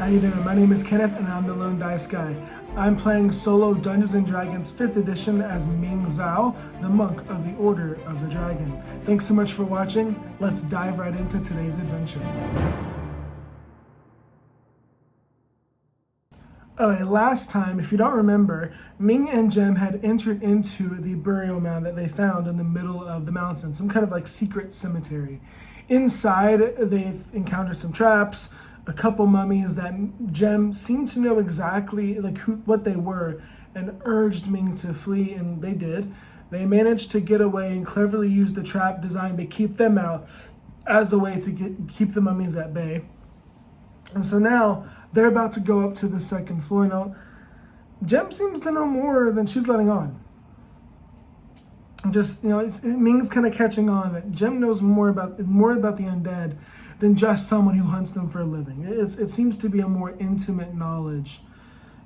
How you doing? My name is Kenneth and I'm the Lone Dice Guy. I'm playing solo Dungeons & Dragons 5th edition as Ming Zao, the monk of the Order of the Dragon. Thanks so much for watching. Let's dive right into today's adventure. Okay, last time, if you don't remember, Ming and Jem had entered into the burial mound that they found in the middle of the mountain, some kind of like secret cemetery. Inside, they've encountered some traps, a couple mummies that Jem seemed to know exactly what they were and urged Ming to flee, and they did. They managed to get away and cleverly used the trap designed to keep them out as a way to keep the mummies at bay. And so now they're about to go up to the second floor. Now, Jem seems to know more than she's letting on. Just, Ming's kind of catching on that Jem knows more about the undead than just someone who hunts them for a living. It seems to be a more intimate knowledge,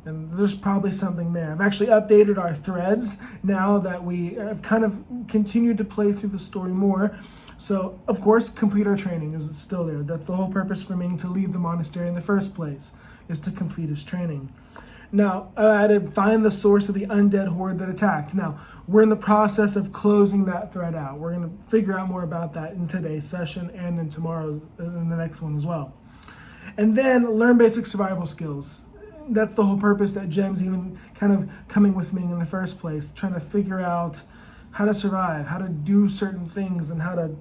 and there's probably something there. I've actually updated our threads now that we have kind of continued to play through the story more. So, of course, complete our training is still there. That's the whole purpose for Ming to leave the monastery in the first place, is to complete his training. Now, I added find the source of the undead horde that attacked. Now, we're in the process of closing that thread out. We're going to figure out more about that in today's session and in the next one as well. And then learn basic survival skills. That's the whole purpose that Jem's even kind of coming with Ming in the first place, trying to figure out how to survive, how to do certain things, and how to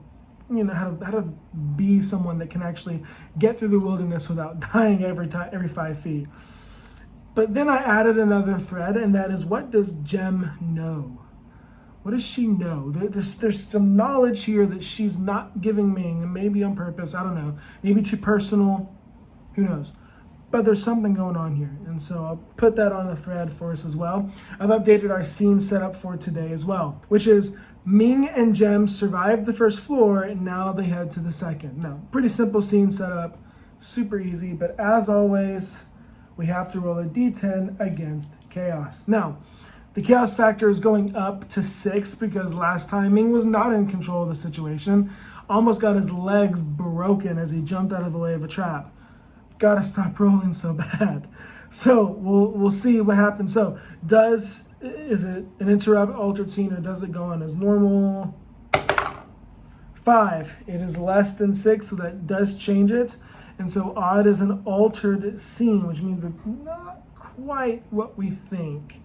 be someone that can actually get through the wilderness without dying every 5 feet. But then I added another thread, and that is, what does Jem know? What does she know? There's some knowledge here that she's not giving Ming, and maybe on purpose, I don't know. Maybe too personal, who knows? But there's something going on here, and so I'll put that on the thread for us as well. I've updated our scene setup for today as well, which is Ming and Jem survived the first floor, and now they head to the second. Now, pretty simple scene setup, super easy, but as always, we have to roll a d10 against chaos. Now, the chaos factor is going up to 6 because last time Ming was not in control of the situation, almost got his legs broken as he jumped out of the way of a trap. Gotta stop rolling so bad. So we'll see what happens. So is it an interrupt altered scene, or does it go on as normal? 5. It is less than 6, so that does change it. And so odd is an altered scene, which means it's not quite what we think.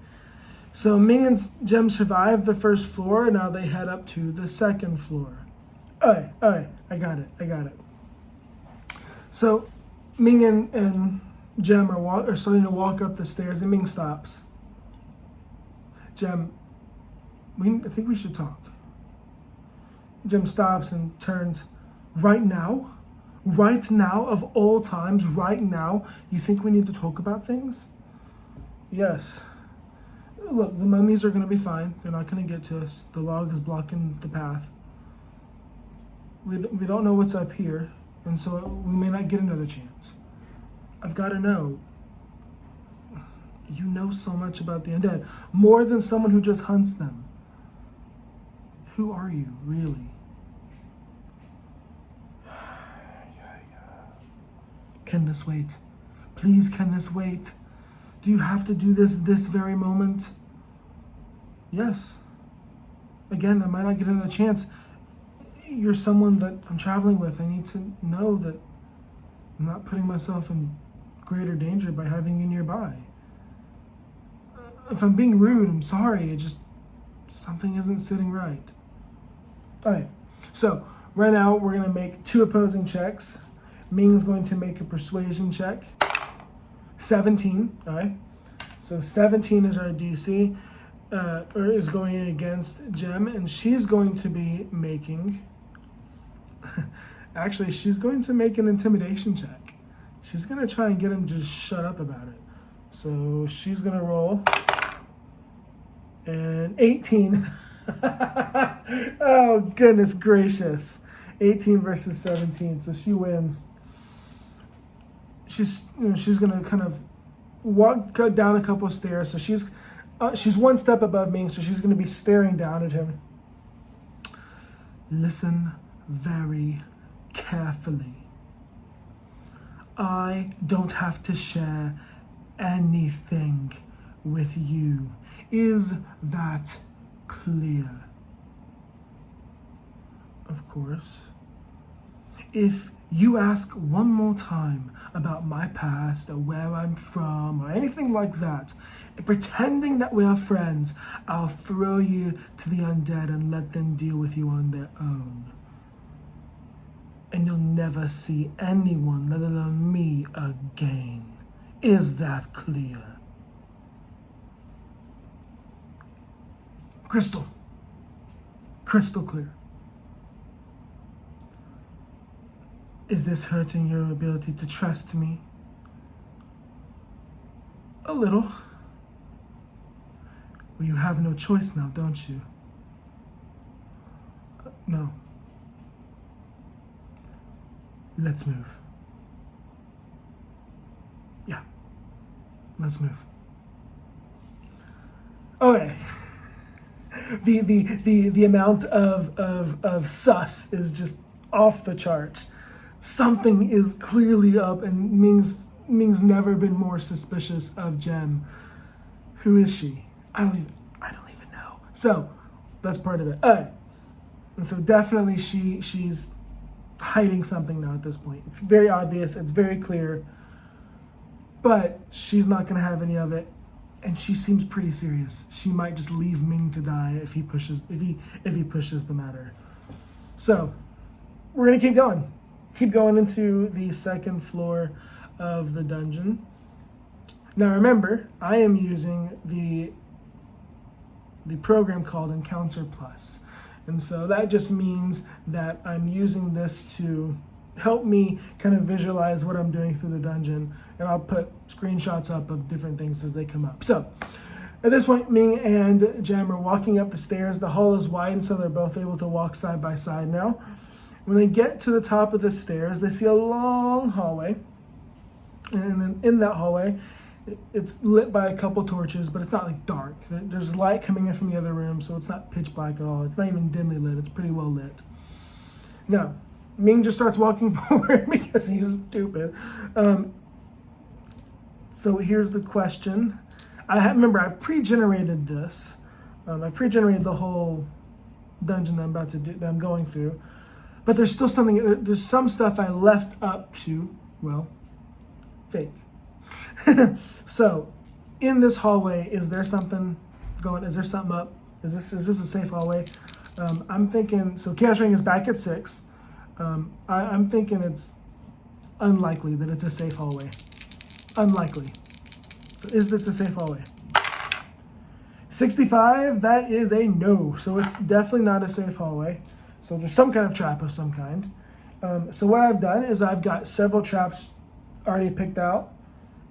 So Ming and Jem survived the first floor. Now they head up to the second floor. All right, I got it. So Ming and Jem are starting to walk up the stairs, and Ming stops. Jem, I think we should talk. Jem stops and turns. Right now? Right now, of all times, right now, you think we need to talk about things? Yes. Look, the mummies are going to be fine. They're not going to get to us. The log is blocking the path. We don't know what's up here, and so we may not get another chance. I've got to know. You know so much about the undead, more than someone who just hunts them. Who are you, really? Can this wait? Please, can this wait? Do you have to do this very moment? Yes. Again, I might not get another chance. You're someone that I'm traveling with. I need to know that I'm not putting myself in greater danger by having you nearby. If I'm being rude, I'm sorry. Something isn't sitting right. All right. So right now we're going to make 2 opposing checks. Ming's going to make a persuasion check. 17, all right? So 17 is our DC, or is going against Jem, and she's going to be making, actually, she's going to make an intimidation check. She's going to try and get him to just shut up about it. So she's going to roll an 18. Oh, goodness gracious. 18 versus 17, so she wins. She's gonna kind of go down a couple of stairs. So she's one step above me, so she's gonna be staring down at him. Listen very carefully. I don't have to share anything with you. Is that clear? Of course. If you ask one more time about my past or where I'm from or anything like that, pretending that we are friends, I'll throw you to the undead and let them deal with you on their own. And you'll never see anyone, let alone me, again. Is that clear? Crystal clear. Is this hurting your ability to trust me? A little. Well, you have no choice now, don't you? No. Let's move. Yeah. Let's move. Okay. The amount of sus is just off the charts. Something is clearly up, and Ming's never been more suspicious of Jem. Who is she? I don't even know. So that's part of it. And so definitely she's hiding something now at this point. It's very obvious, it's very clear, but she's not gonna have any of it. And she seems pretty serious. She might just leave Ming to die if he pushes the matter. So we're gonna keep going. Keep going into the second floor of the dungeon. Now remember, I am using the program called Encounter Plus. And so that just means that I'm using this to help me kind of visualize what I'm doing through the dungeon. And I'll put screenshots up of different things as they come up. So at this point, Ming and Jem are walking up the stairs. The hall is wide, so they're both able to walk side by side now. When they get to the top of the stairs, they see a long hallway. And then in that hallway, it's lit by a couple torches, but it's not like dark. There's light coming in from the other room, so it's not pitch black at all. It's not even dimly lit. It's pretty well lit. Now, Ming just starts walking forward because he's stupid. So here's the question. Remember, I've pre-generated this. I've pre-generated the whole dungeon that I'm going through. But there's still there's some stuff I left up to, well, fate. So, in this hallway, is there something going? Is there something up? Is this a safe hallway? I'm thinking. So chaos ring is back at 6. I'm thinking it's unlikely that it's a safe hallway. Unlikely. So is this a safe hallway? 65. That is a no. So it's definitely not a safe hallway. So there's some kind of trap of some kind. So what I've done is I've got several traps already picked out.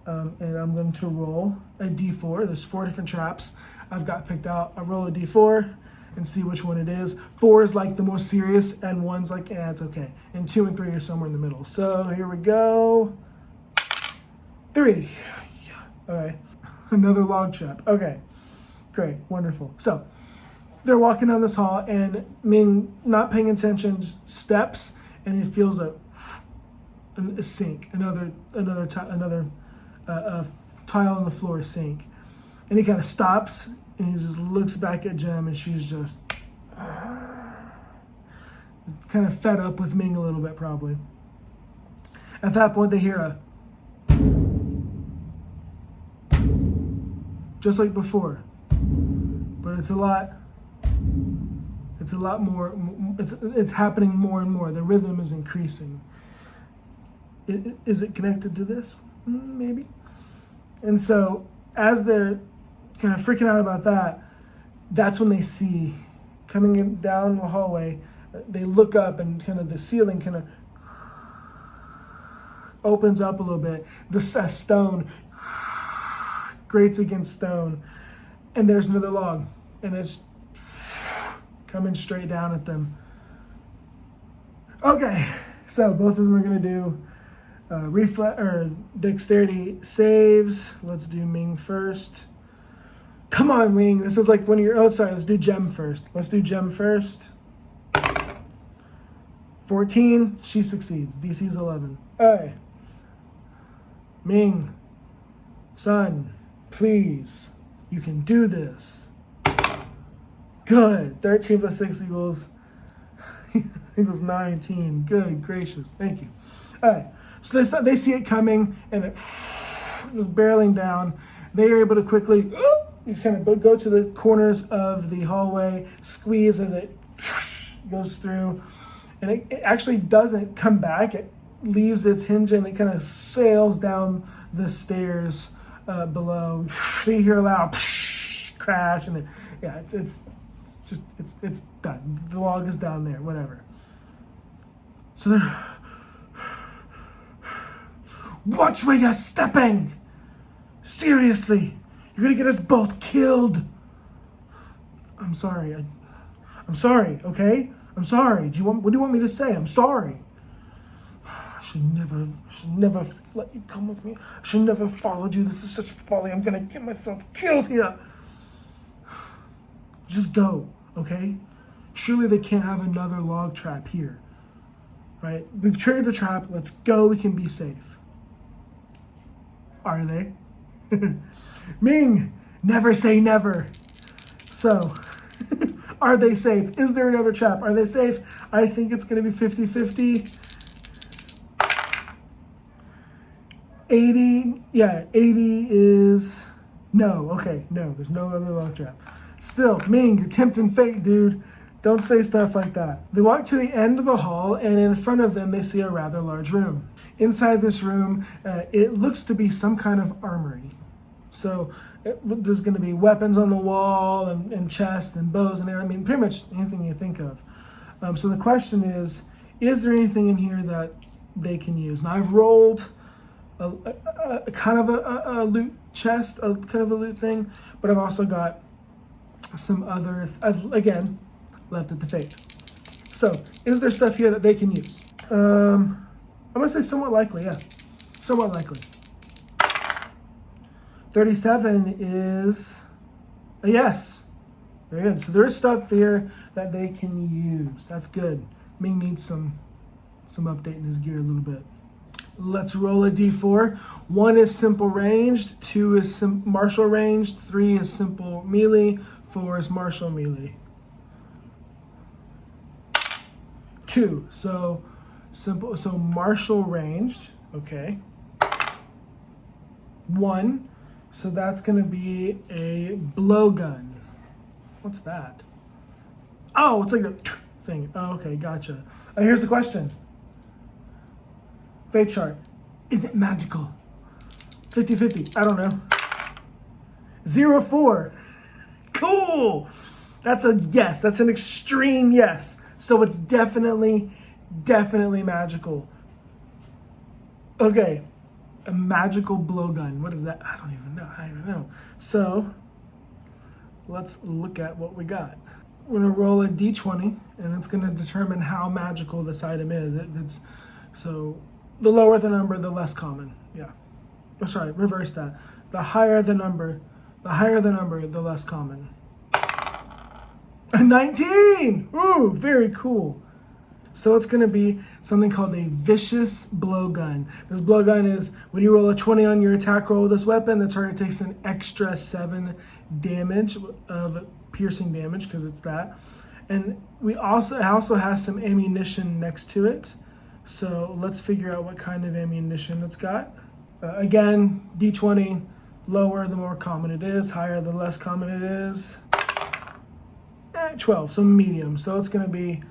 And I'm going to roll a d4. There's 4 different traps I've got picked out. I roll a d4 and see which one it is. 4 is like the most serious, and 1's like, it's okay. And 2 and 3 are somewhere in the middle. So here we go. 3. Yeah. Okay. Another log trap. Okay. Great. Wonderful. So they're walking down this hall, and Ming, not paying attention, steps, and he feels a sink. Another tile on the floor sink. And he kind of stops, and he just looks back at Jem, and she's just kind of fed up with Ming a little bit, probably. At that point, they hear a just like before, but it's a lot more, it's happening more and more. The rhythm is increasing. Is it connected to this? Maybe. And so as they're kind of freaking out about that, that's when they see coming in down the hallway, they look up, and kind of the ceiling kind of opens up a little bit. The stone grates against stone, and there's another log, and it's coming straight down at them. Okay, so both of them are going to do reflex or dexterity saves. Let's do Ming first. Come on, Ming. This is like when you're. Oh, sorry. Let's do Jem first. Let's do Jem first. 14. She succeeds. DC is 11. All right. Ming, son, please, you can do this. Good. 13 plus 6 equals 19. Good gracious. Thank you. All right. So they see it coming, and it was barreling down. They are able to quickly kind of go to the corners of the hallway, squeeze as it goes through, and it actually doesn't come back. It leaves its hinge and it kind of sails down the stairs below. So you hear a loud crash, and it's done. The log is down there. Whatever. So they're, watch where you're stepping. Seriously, you're gonna get us both killed. I'm sorry. I'm sorry. Okay, I'm sorry. What do you want me to say? I'm sorry. I should never let you come with me. I should never have followed you. This is such folly. I'm gonna get myself killed here. Just go, okay? Surely they can't have another log trap here, right? We've triggered the trap. Let's go. We can be safe. Are they? Ming, never say never. So, are they safe? Is there another trap? Are they safe? I think it's going to be 50-50. 80 is no. Okay, no, there's no other log trap. Still, Ming, you're tempting fate, dude. Don't say stuff like that. They walk to the end of the hall, and in front of them, they see a rather large room. Inside this room, it looks to be some kind of armory. So there's going to be weapons on the wall, and chests, and bows, and arrows. I mean, pretty much anything you think of. So the question is there anything in here that they can use? Now, I've rolled a kind of a loot chest, a kind of a loot thing, but I've also got some other, again, left at the fate. So, is there stuff here that they can use? I'm going to say somewhat likely, yeah. Somewhat likely. 37 is a yes. Very good. So there is stuff there that they can use. That's good. Ming needs some update in his gear a little bit. Let's roll a d4. 1 is simple ranged, 2 is martial ranged, 3 is simple melee, 4 is martial melee. 2. So simple. So martial ranged. Okay. 1. So that's going to be a blowgun. What's that? Oh, it's like a thing. Oh, okay, gotcha. Here's the question. Fate chart. Is it magical? 50-50. I don't know. 0-4. Cool. That's a yes. That's an extreme yes. So it's definitely magical. Okay. A magical blowgun. What is that? I don't even know. So let's look at what we got. We're going to roll a d20, and it's going to determine how magical this item is. So the lower the number, the less common. Yeah. Oh, sorry, reverse that. The higher the number, the less common. A 19! Ooh, very cool. So it's going to be something called a vicious blowgun. This blowgun is when you roll a 20 on your attack roll with this weapon, the target takes an extra 7 damage of piercing damage, because it's that. And it also has some ammunition next to it. So let's figure out what kind of ammunition it's got. Again, d20, lower the more common it is, higher the less common it is. 12, so medium. So it's going to be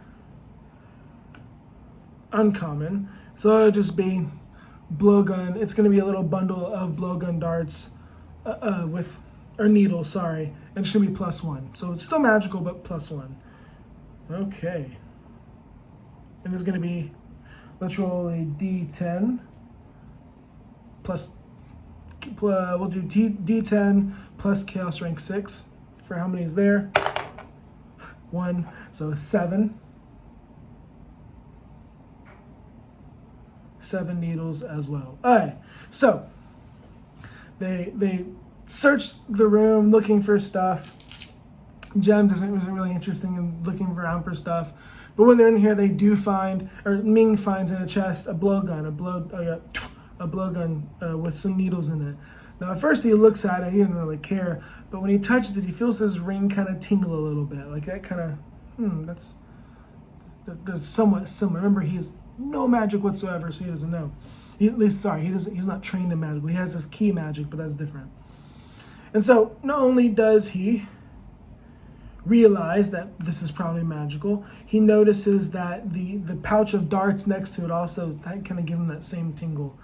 uncommon. So it'll just be blowgun. It's going to be a little bundle of blowgun darts or needles, sorry. And it should be +1. So it's still magical, but +1. Okay. And there's going to be, let's roll a d10 plus, we'll do d10 plus chaos rank 6 for how many is there. 1, so 7. 7 needles as well. All right, so they search the room looking for stuff. Jem wasn't really interested in looking around for stuff, but when they're in here, they do find, or Ming finds in a chest, a blowgun, a blowgun with some needles in it. Now at first he looks at it, he doesn't really care, but when he touches it, he feels his ring kind of tingle a little bit, like that kind of, that's somewhat similar. Remember, he has no magic whatsoever, so he doesn't know. He's not trained in magic. He has his key magic, but that's different. And so not only does he realize that this is probably magical, he notices that the pouch of darts next to it also kind of give him that same tingle.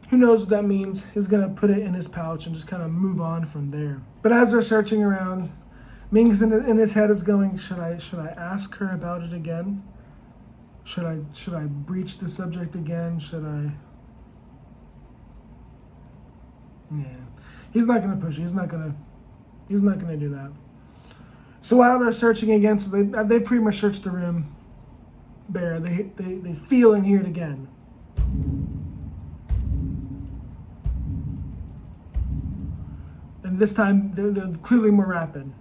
Who knows what that means? He's gonna put it in his pouch and just kind of move on from there. But as they're searching around, Ming's in his head is going, should I ask her about it again? Should I breach the subject again? Should I? Yeah, he's not gonna push it. He's not gonna do that. So while they're searching again, so they pretty much searched the room bare. They feel and hear it again. And this time they're clearly more rapid.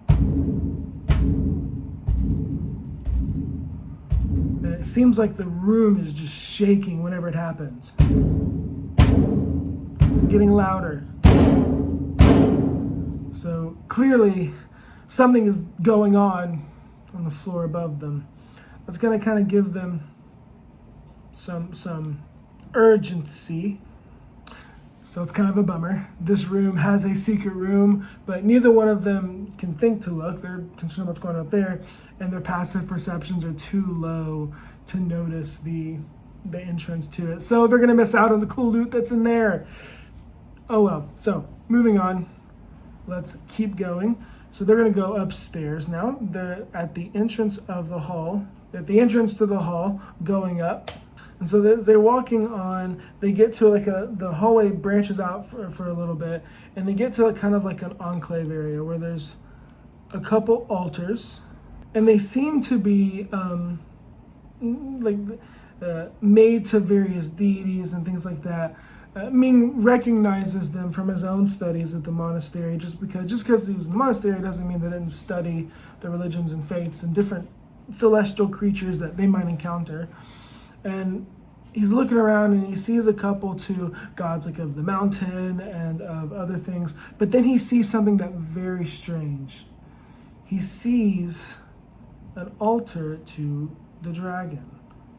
And it seems like the room is just shaking whenever it happens. Getting louder. So clearly something is going on the floor above them. That's going to kind of give them some urgency. So it's kind of a bummer. This room has a secret room, but neither one of them can think to look. They're concerned with what's going on up there, and their passive perceptions are too low to notice the entrance to it. So they're going to miss out on the cool loot that's in there. Oh well. So moving on. Let's keep going. So they're going to go upstairs now. They're at the entrance of the hall. At the entrance to the hall, going up. And so they're walking on. They get to the hallway branches out for a little bit, and they get to kind of like an enclave area where there's a couple altars, and they seem to be made to various deities and things like that. Ming recognizes them from his own studies at the monastery. Just because he was in the monastery doesn't mean they didn't study the religions and faiths and different celestial creatures that they might encounter. And he's looking around and he sees a couple to gods like of the mountain and of other things. But then he sees something that's very strange. He sees an altar to the dragon.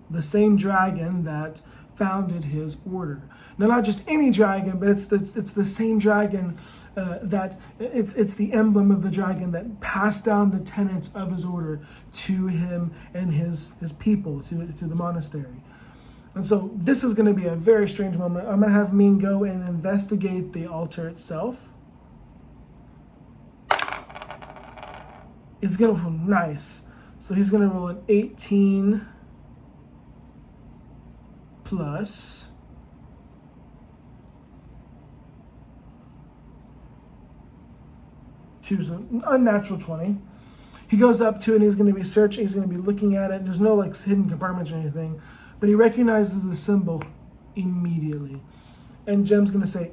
The same dragon that founded his order. Now, not just any dragon, but it's the same dragon it's the emblem of the dragon that passed down the tenets of his order to him and his people, to the monastery. And so this is going to be a very strange moment. I'm going to have Ming go and investigate the altar itself. It's going to roll nice. So he's going to roll an 18 plus choose an unnatural 20. He goes up to it and he's going to be searching. He's going to be looking at it. There's no hidden compartments or anything, but he recognizes the symbol immediately. And Jem's going to say,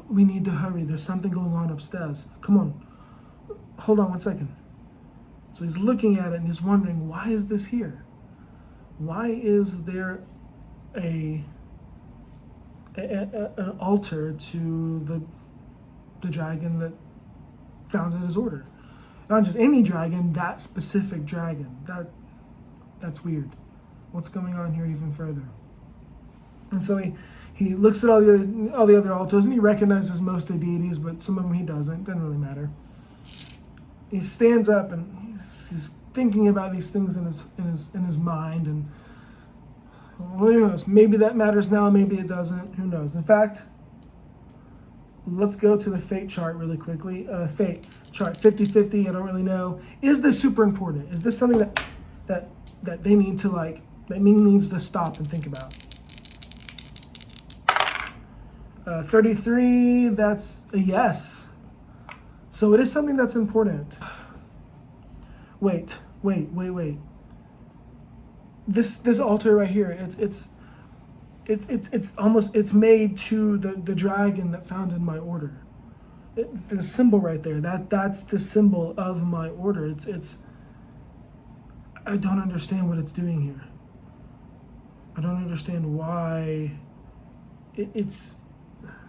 "We need to hurry. There's something going on upstairs. Come on. Hold on one second." So he's looking at it and he's wondering, why is this here? Why is there an altar to the dragon that founded his order? Not just any dragon, that specific dragon. That's weird. What's going on here even further? And so he looks at all the other altars and he recognizes most of the deities, but some of them he doesn't. Doesn't really matter. He stands up and he's thinking about these things in his mind, and who knows? Maybe that matters now, maybe it doesn't. Who knows? In fact, let's go to the fate chart really quickly. Fate chart 50-50. I don't really know. Is this super important? Is this something that they need to that Ming needs to stop and think about? 33. That's a yes. So it is something that's important. Wait. This altar right here, it's made to the dragon that founded my order. The symbol right there, that's the symbol of my order. I don't understand what it's doing here. I don't understand why it's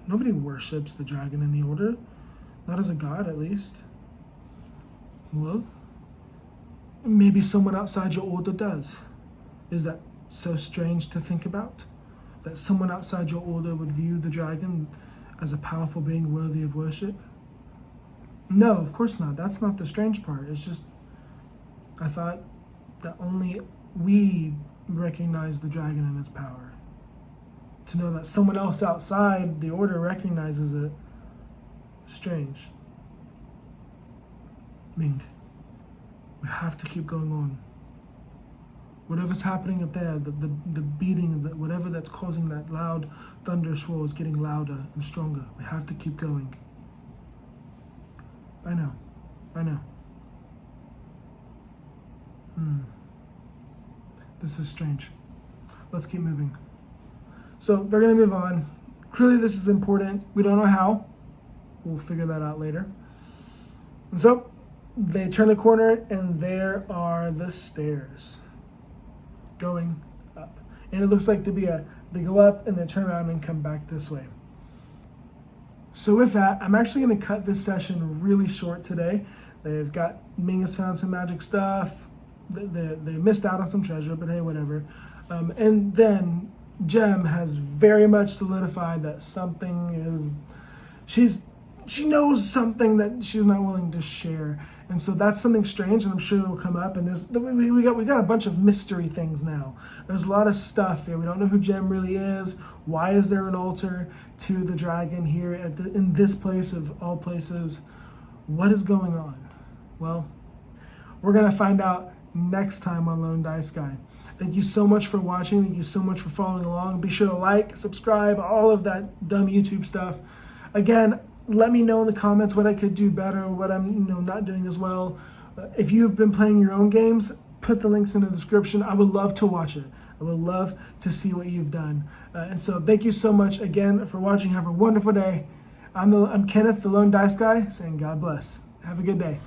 nobody worships the dragon in the order, not as a god at least. Well, maybe someone outside your order does. Is that so strange to think about? That someone outside your order would view the dragon as a powerful being worthy of worship? No, of course not. That's not the strange part. It's just, I thought that only we recognize the dragon and its power. To know that someone else outside the order recognizes it, strange. Ming, we have to keep going on. Whatever's happening up there, the beating, whatever that's causing that loud thunder swirl is getting louder and stronger. We have to keep going. I know. This is strange. Let's keep moving. So they're gonna move on. Clearly this is important. We don't know how. We'll figure that out later. And so they turn the corner and there are the stairs going up. And it looks like they go up and then turn around and come back this way. So with that, I'm actually gonna cut this session really short today. Ming has found some magic stuff. They missed out on some treasure, but hey, whatever. And then Jem has very much solidified that she knows something that she's not willing to share. And so that's something strange, and I'm sure it'll come up. And we got a bunch of mystery things now. There's a lot of stuff here. We don't know who Jem really is. Why is there an altar to the dragon here in this place of all places? What is going on? Well, we're gonna find out next time on Lone Dice Guy. Thank you so much for watching. Thank you so much for following along. Be sure to like, subscribe, all of that dumb YouTube stuff. Again, let me know in the comments what I could do better, what I'm not doing as well. If you've been playing your own games, put the links in the description. I would love to watch it. I would love to see what you've done. And so thank you so much again for watching. Have a wonderful day. I'm Kenneth, the Lone Dice Guy, saying God bless. Have a good day.